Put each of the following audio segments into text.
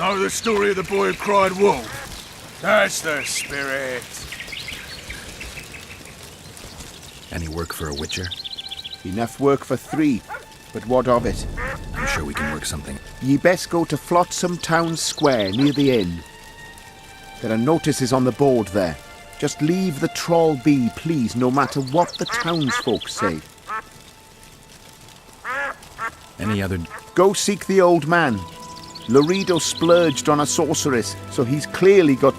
Know the story of the boy who cried wolf? That's the spirit. Any work for a witcher? Enough work for 3, but what of it? I'm sure we can work something. Ye best go to Flotsam Town Square near the inn. There are notices on the board there. Just leave the trawl be, please, no matter what the townsfolk say. Any other... Go seek the old man. Loredo splurged on a sorceress, so he's clearly got...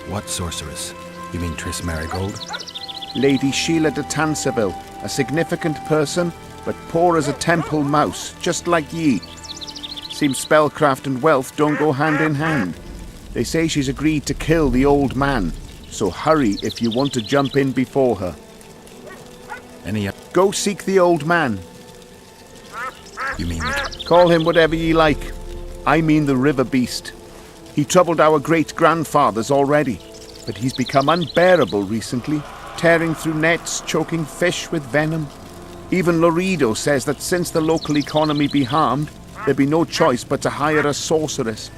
What sorceress? You mean Tris Marigold? Lady Sheila de Tanserville, a significant person, but poor as a temple mouse, just like ye. Seems spellcraft and wealth don't go hand in hand. They say she's agreed to kill the old man, so hurry if you want to jump in before her. Any... Go seek the old man. You mean the... Call him whatever ye like. I mean the river beast. He troubled our great-grandfathers already, but he's become unbearable recently, tearing through nets, choking fish with venom. Even Loredo says that since the local economy be harmed, there'd be no choice but to hire a sorceress.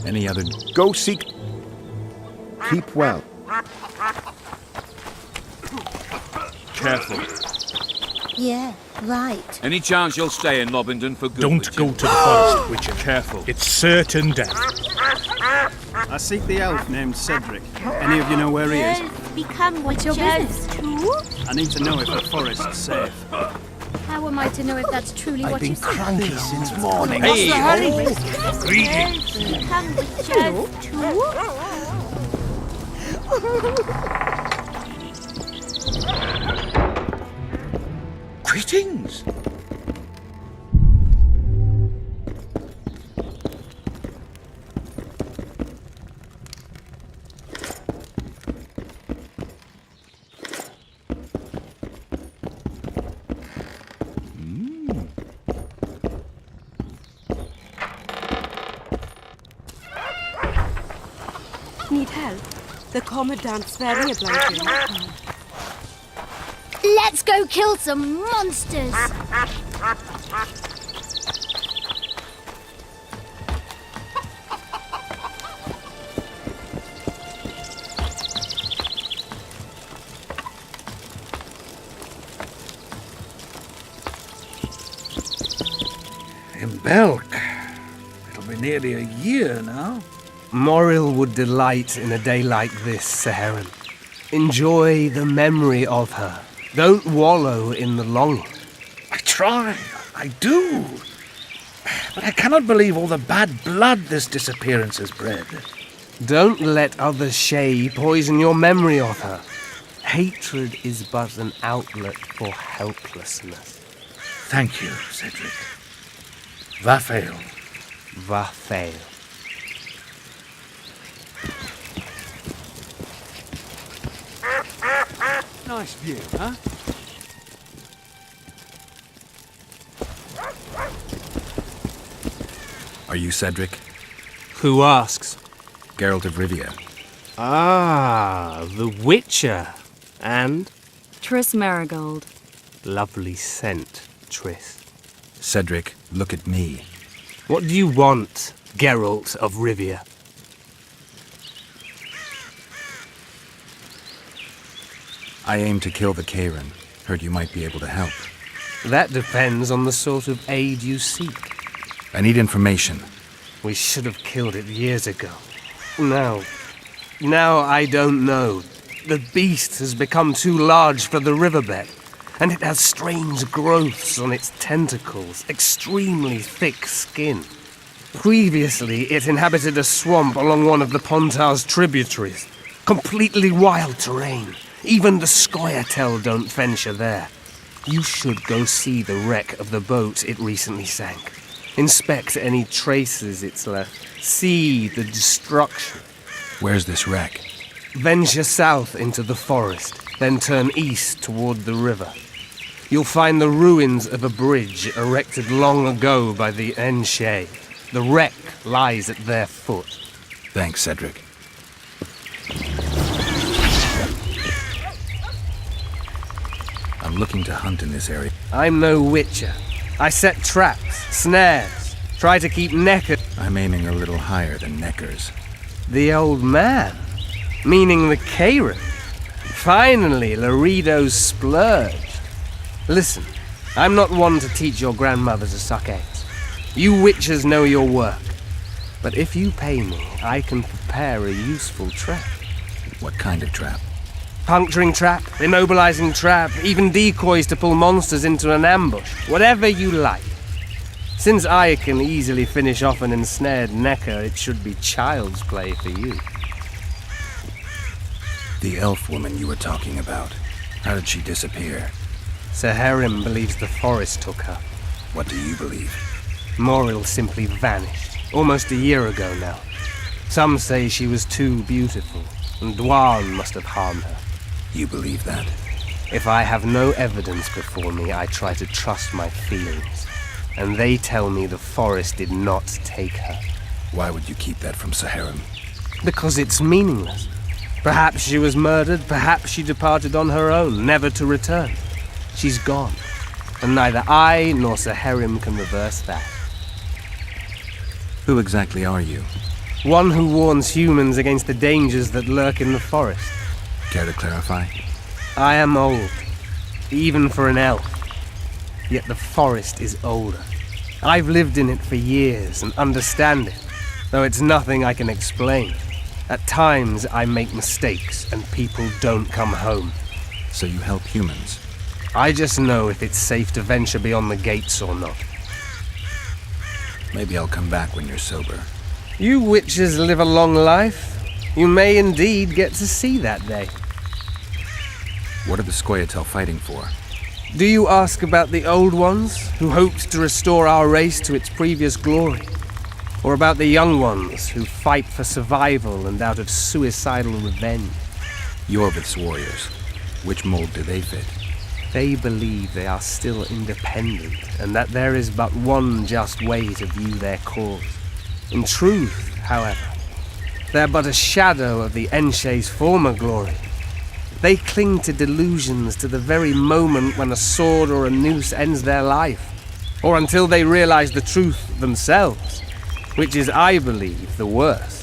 Any other... Go seek... Keep well. Careful. Yeah, right. Any chance you'll stay in Mobbington for good? Don't Witcher? go to the forest, Witcher. Careful. It's certain death. I seek the elf named Cedric. Any of you know where he is? Become what's your business too? I need to know if the forest's safe. How am I to know if that's truly what you say? Cranky since morning. Hey, Greetings. Become witches too? Greetings. Need help? The Commandant's very obliging. Let's go kill some monsters! In Belk. It'll be nearly a year now. Moril would delight in a day like this, Saharan. Enjoy the memory of her. Don't wallow in the longing. I try. I do. But I cannot believe all the bad blood this disappearance has bred. Don't let other Shay poison your memory of her. Hatred is but an outlet for helplessness. Thank you, Cedric. Vafael. Vafael. Nice view, huh? Are you Cedric? Who asks? Geralt of Rivia. Ah, the Witcher. And? Tris Marigold. Lovely scent, Tris. Cedric, look at me. What do you want, Geralt of Rivia? I aim to kill the Karen. Heard you might be able to help. That depends on the sort of aid you seek. I need information. We should have killed it years ago. Now I don't know. The beast has become too large for the riverbed, and it has strange growths on its tentacles, extremely thick skin. Previously, it inhabited a swamp along one of the Pontar's tributaries. Completely wild terrain. Even the Scoia'tael don't venture there. You should go see the wreck of the boat it recently sank. Inspect any traces it's left. See the destruction. Where's this wreck? Venture south into the forest, then turn east toward the river. You'll find the ruins of a bridge erected long ago by the Enche. The wreck lies at their foot. Thanks, Cedric. I'm looking to hunt in this area. I'm no witcher. I set traps, snares, try to keep Necker. I'm aiming a little higher than Necker's. The old man? Meaning the Karen? Finally, Laredo's splurged. Listen, I'm not one to teach your grandmother to suck eggs. You witchers know your work. But if you pay me, I can prepare a useful trap. What kind of trap? Puncturing trap, immobilizing trap, even decoys to pull monsters into an ambush. Whatever you like. Since I can easily finish off an ensnared Necker, it should be child's play for you. The elf woman you were talking about. How did she disappear? Saharim believes the forest took her. What do you believe? Moril simply vanished, almost a year ago now. Some say she was too beautiful, and Dwan must have harmed her. You believe that? If I have no evidence before me, I try to trust my feelings. And they tell me the forest did not take her. Why would you keep that from Saharim? Because it's meaningless. Perhaps she was murdered, perhaps she departed on her own, never to return. She's gone, and neither I nor Saharim can reverse that. Who exactly are you? One who warns humans against the dangers that lurk in the forest. Care to clarify? I am old, even for an elf. Yet the forest is older. I've lived in it for years and understand it, though it's nothing I can explain. At times I make mistakes and people don't come home. So you help humans? I just know if it's safe to venture beyond the gates or not. Maybe I'll come back when you're sober. You witches live a long life. You may indeed get to see that day. What are the Scoia'tael fighting for? Do you ask about the old ones, who hoped to restore our race to its previous glory? Or about the young ones, who fight for survival and out of suicidal revenge? Yorvith's warriors. Which mold do they fit? They believe they are still independent, and that there is but one just way to view their cause. In truth, however, they're but a shadow of the Enche's former glory. They cling to delusions to the very moment when a sword or a noose ends their life, or until they realize the truth themselves, which is, I believe, the worst.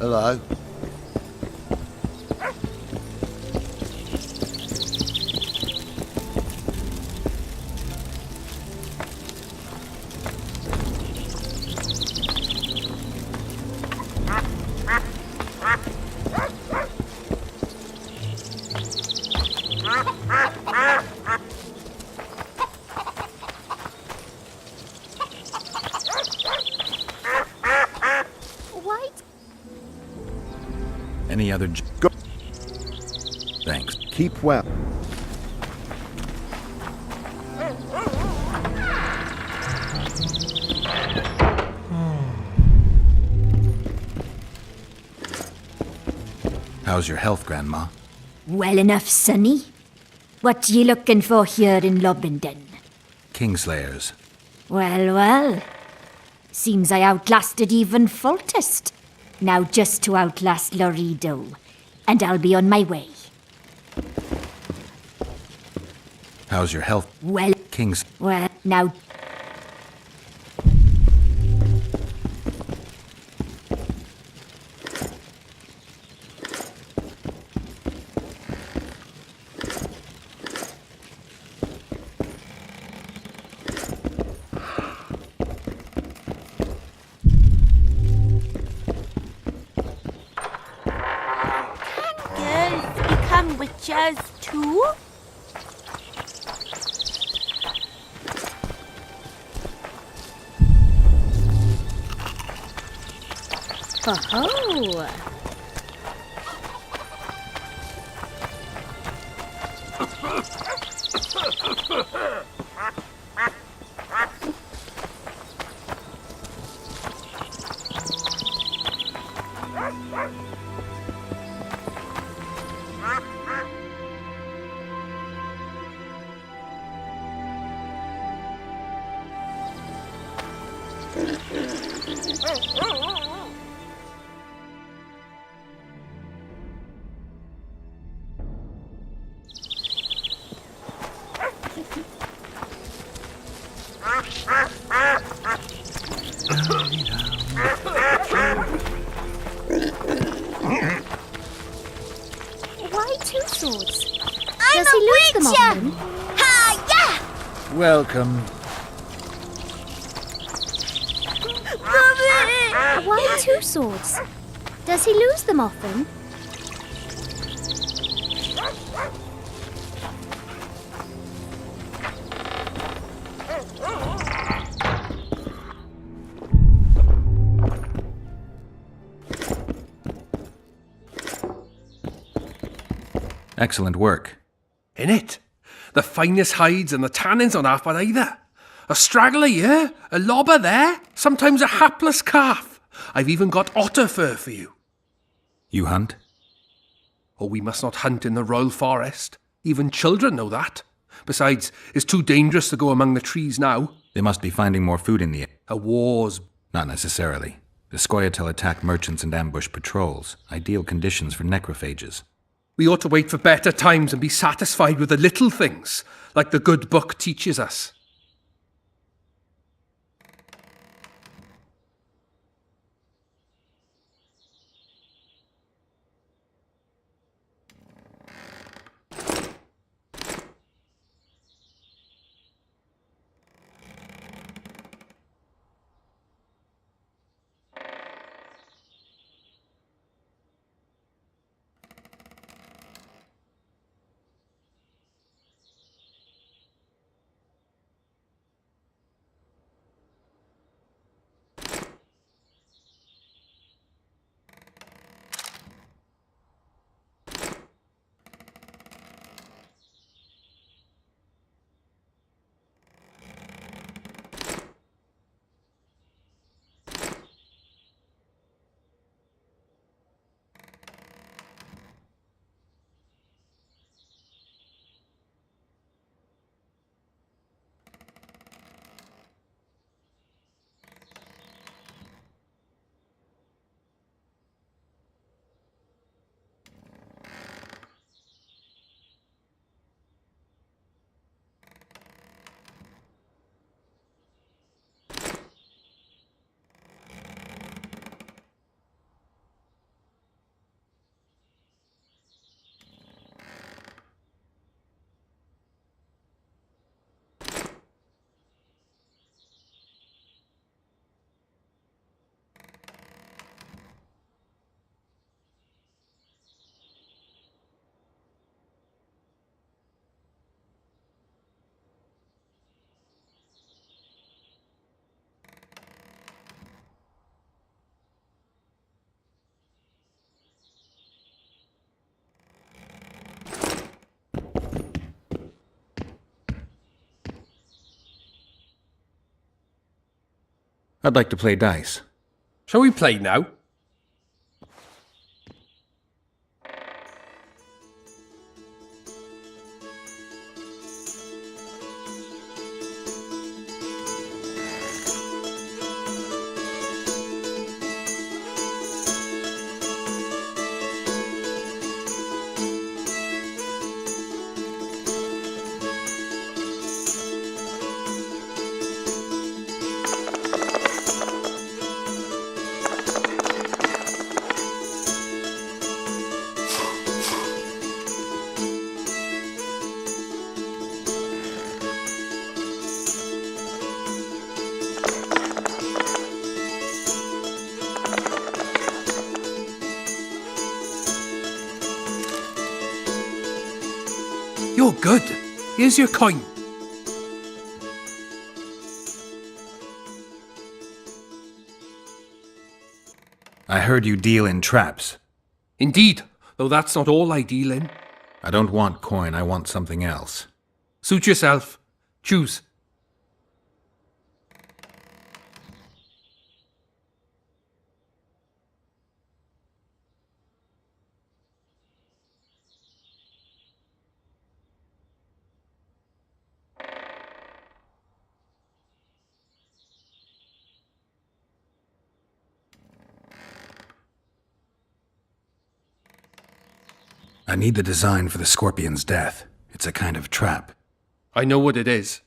Hello. White? Any other... Go. Thanks. Keep well. How's your health, Grandma? Well enough, sonny. What ye looking for here in Lobenden? Kingslayers. Well. Seems I outlasted even Foltest. Now just to outlast Lorido. And I'll be on my way. How's your health? Well, Kings... now... Girls become witches too? Oh-ho! Why two swords? Does he lose them often? Welcome. Why two swords? Does he lose them often? Excellent work. In it. The finest hides and the tannins on half by either. A straggler here, a lobber there, sometimes a hapless calf. I've even got otter fur for you. You hunt? Oh, we must not hunt in the royal forest. Even children know that. Besides, it's too dangerous to go among the trees now. They must be finding more food in the air. A war's... Not necessarily. The Scoia'tael attack merchants and ambush patrols. Ideal conditions for necrophages. We ought to wait for better times and be satisfied with the little things, like the good book teaches us. I'd like to play dice. Shall we play now? You're good. Here's your coin. I heard you deal in traps. Indeed, though that's not all I deal in. I don't want coin, I want something else. Suit yourself. Choose. I need the design for the scorpion's death. It's a kind of trap. I know what it is.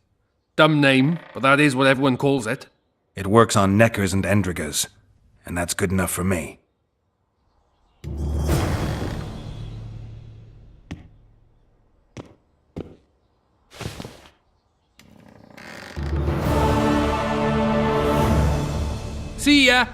Dumb name, but that is what everyone calls it. It works on neckers and endriggers, and that's good enough for me. See ya!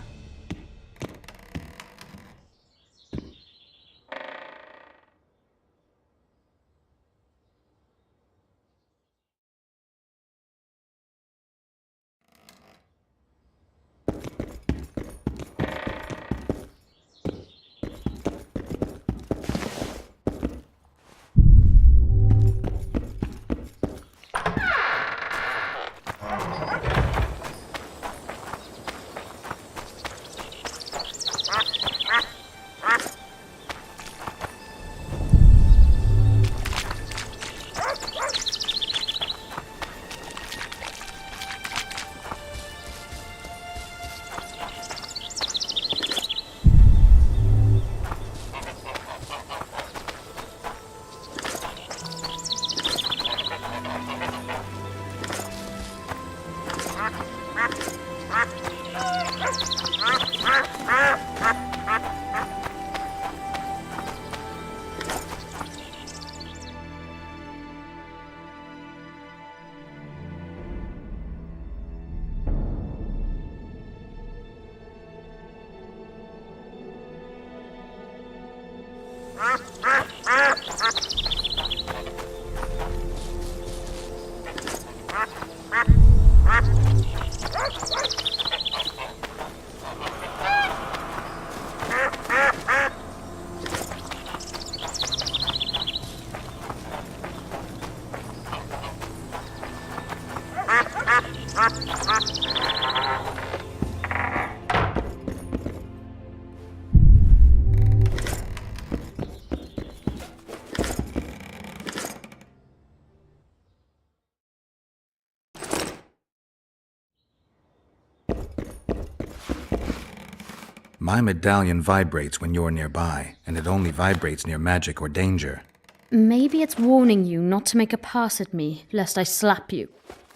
My medallion vibrates when you're nearby, and it only vibrates near magic or danger. Maybe it's warning you not to make a pass at me, lest I slap you.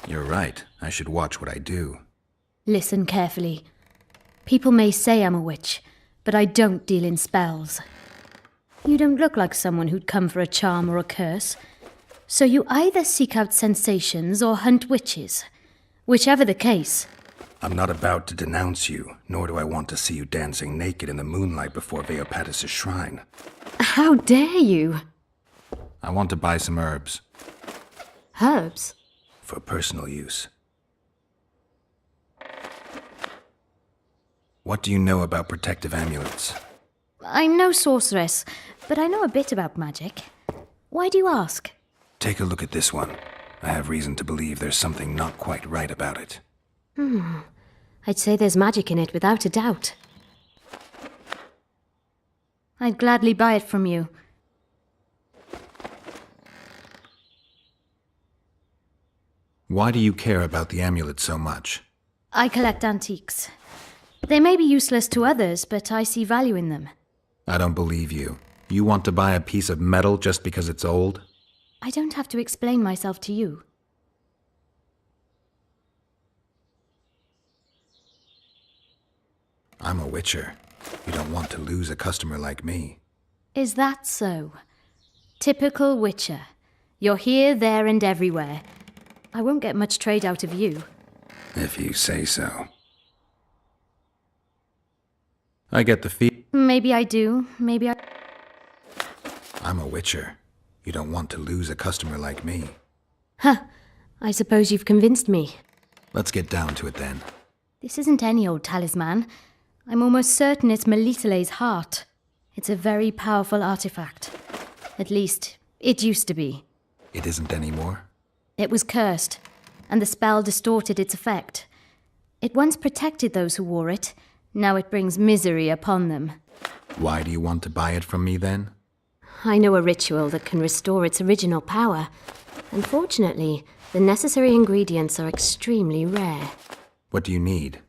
You're right. I should watch what I do. Listen carefully. People may say I'm a witch, but I don't deal in spells. You don't look like someone who'd come for a charm or a curse. So you either seek out sensations or hunt witches. Whichever the case. I'm not about to denounce you, nor do I want to see you dancing naked in the moonlight before Veopatis' shrine. How dare you? I want to buy some herbs. Herbs? For personal use. What do you know about protective amulets? I'm no sorceress, but I know a bit about magic. Why do you ask? Take a look at this one. I have reason to believe there's something not quite right about it. I'd say there's magic in it without a doubt. I'd gladly buy it from you. Why do you care about the amulet so much? I collect antiques. They may be useless to others, but I see value in them. I don't believe you. You want to buy a piece of metal just because it's old? I don't have to explain myself to you. I'm a witcher. You don't want to lose a customer like me. Is that so? Typical witcher. You're here, there, and everywhere. I won't get much trade out of you. If you say so. I get the fee. Maybe I do, maybe I... I'm a witcher. You don't want to lose a customer like me. Huh. I suppose you've convinced me. Let's get down to it then. This isn't any old talisman. I'm almost certain it's Melitele's heart. It's a very powerful artifact. At least, it used to be. It isn't anymore? It was cursed, and the spell distorted its effect. It once protected those who wore it. Now it brings misery upon them. Why do you want to buy it from me then? I know a ritual that can restore its original power. Unfortunately, the necessary ingredients are extremely rare. What do you need?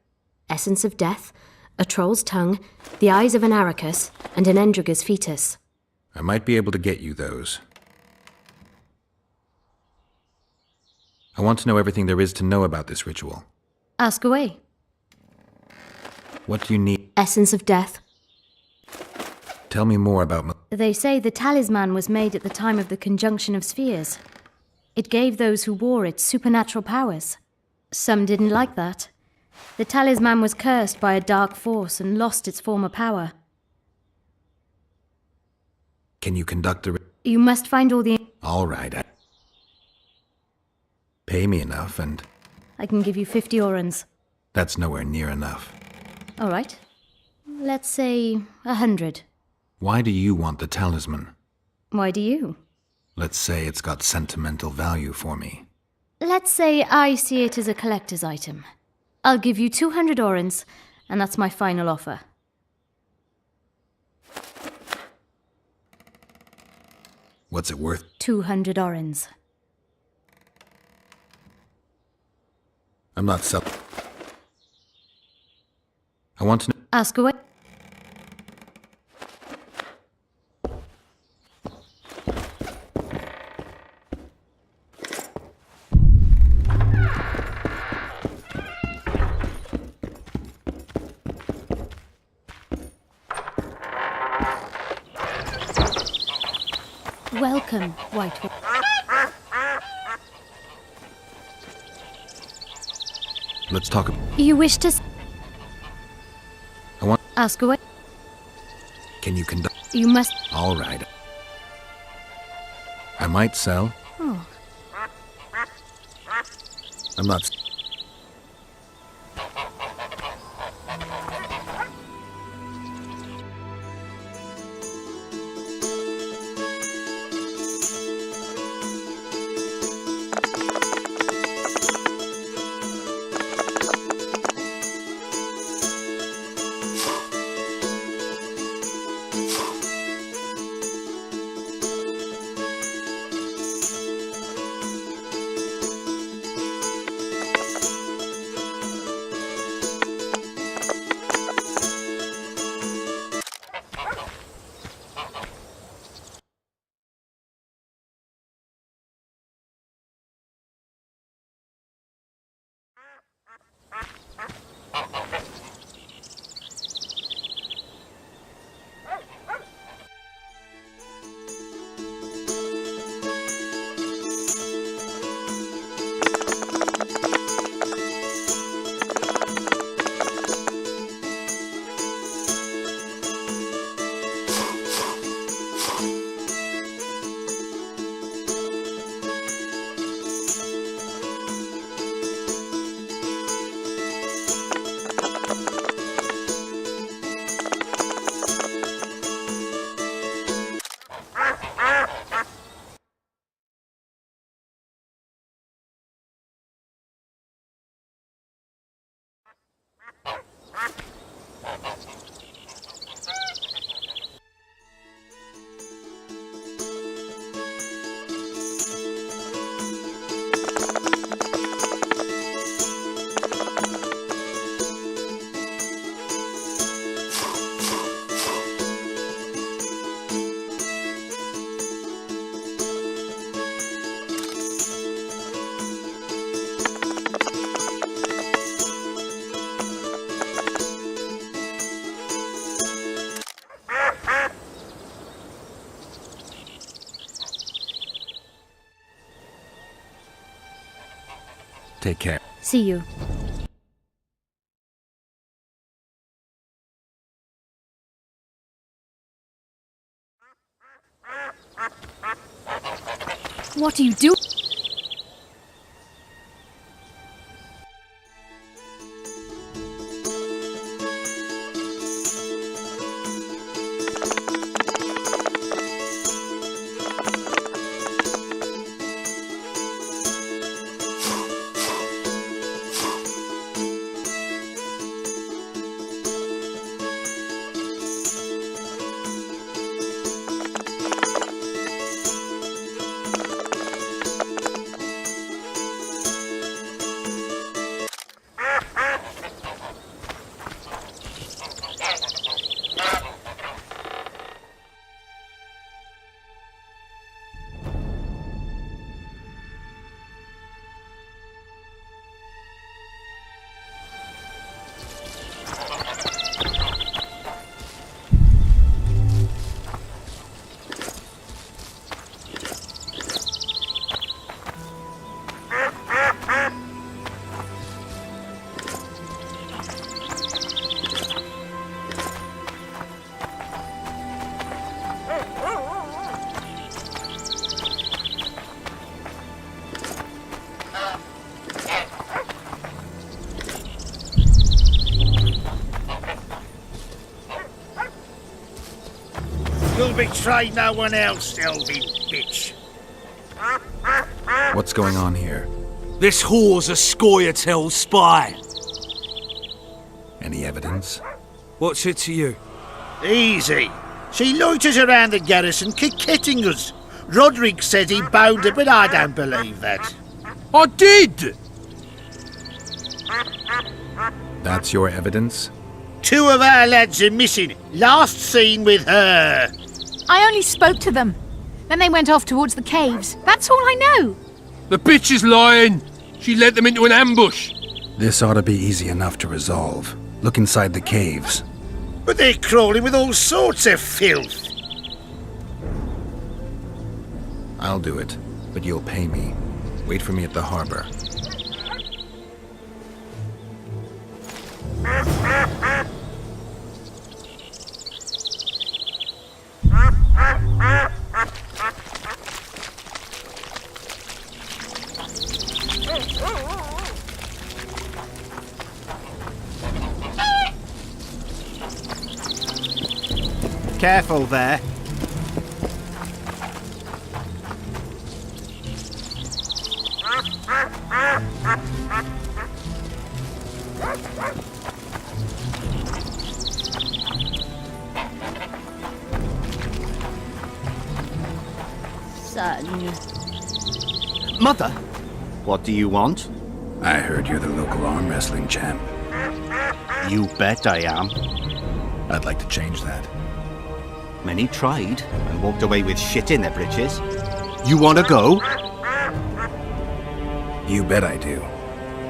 Essence of death, a troll's tongue, the eyes of an arachus, and an endriga's fetus. I might be able to get you those. I want to know everything there is to know about this ritual. Ask away. What do you need? Essence of death. Tell me more about... They say the talisman was made at the time of the conjunction of spheres. It gave those who wore it supernatural powers. Some didn't like that. The talisman was cursed by a dark force and lost its former power. Can you conduct a... You must find all the... All right. Pay me enough and... I can give you 50 orans. That's nowhere near enough. All right. Let's say 100. Why do you want the talisman? Why do you? Let's say it's got sentimental value for me. Let's say I see it as a collector's item. I'll give you 200 orans, and that's my final offer. What's it worth? 200 orans. I'm not selling. I want to know... Ask away. Welcome, White Wolf. Let's talk about... You wish to... I want... Ask away. Can you conduct... You must... All right. I might sell. Oh. I'm not... Take care. See you. What do you do? You'll betray no one else, elvin bitch. What's going on here? This whore's a Scoia'tael spy. Any evidence? What's it to you? Easy. She loiters around the garrison, kick-kitting us. Roderick says he bound her, but I don't believe that. I did! That's your evidence? 2 of our lads are missing. Last seen with her. I only spoke to them. Then they went off towards the caves. That's all I know. The bitch is lying! She led them into an ambush! This ought to be easy enough to resolve. Look inside the caves. But they're crawling with all sorts of filth. I'll do it, but you'll pay me. Wait for me at the harbor. Careful there. Son. Mother, what do you want? I heard you're the local arm wrestling champ. You bet I am. I'd like to change that. Many tried and walked away with shit in their britches. You want to go? You bet I do.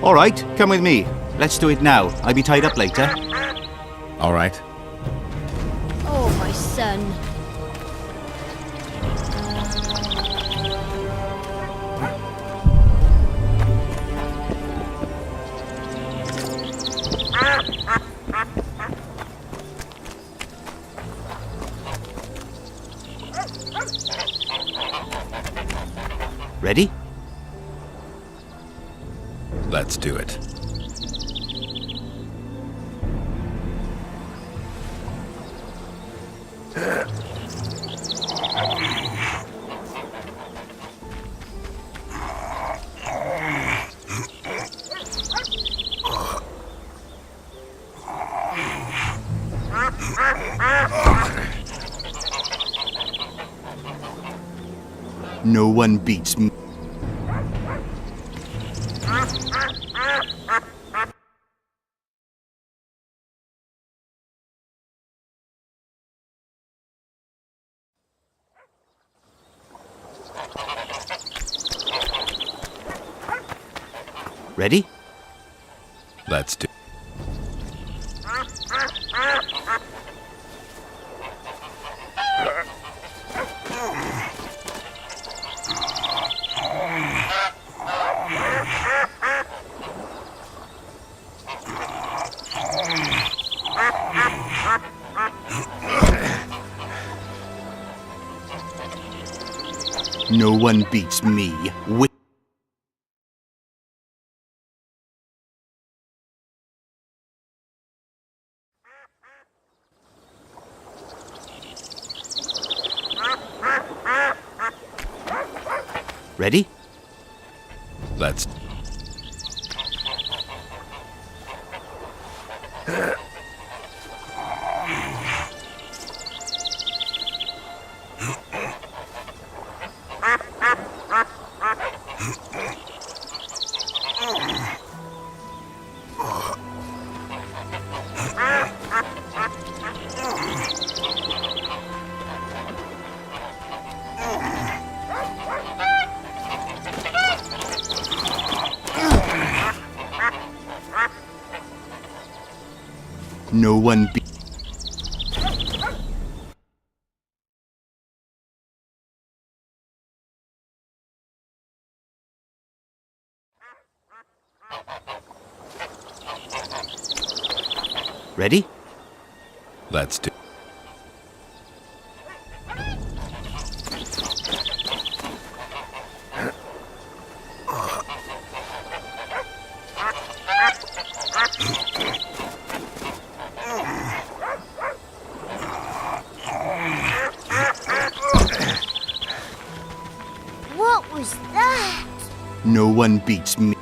All right, come with me. Let's do it now. I'll be tied up later. All right. Oh, my son. Ready? Let's do it. No one beats me. Ready? Let's do. No one beats me. Ready? Let's... No one be... Ready? Let's do... What was that? No one beats me.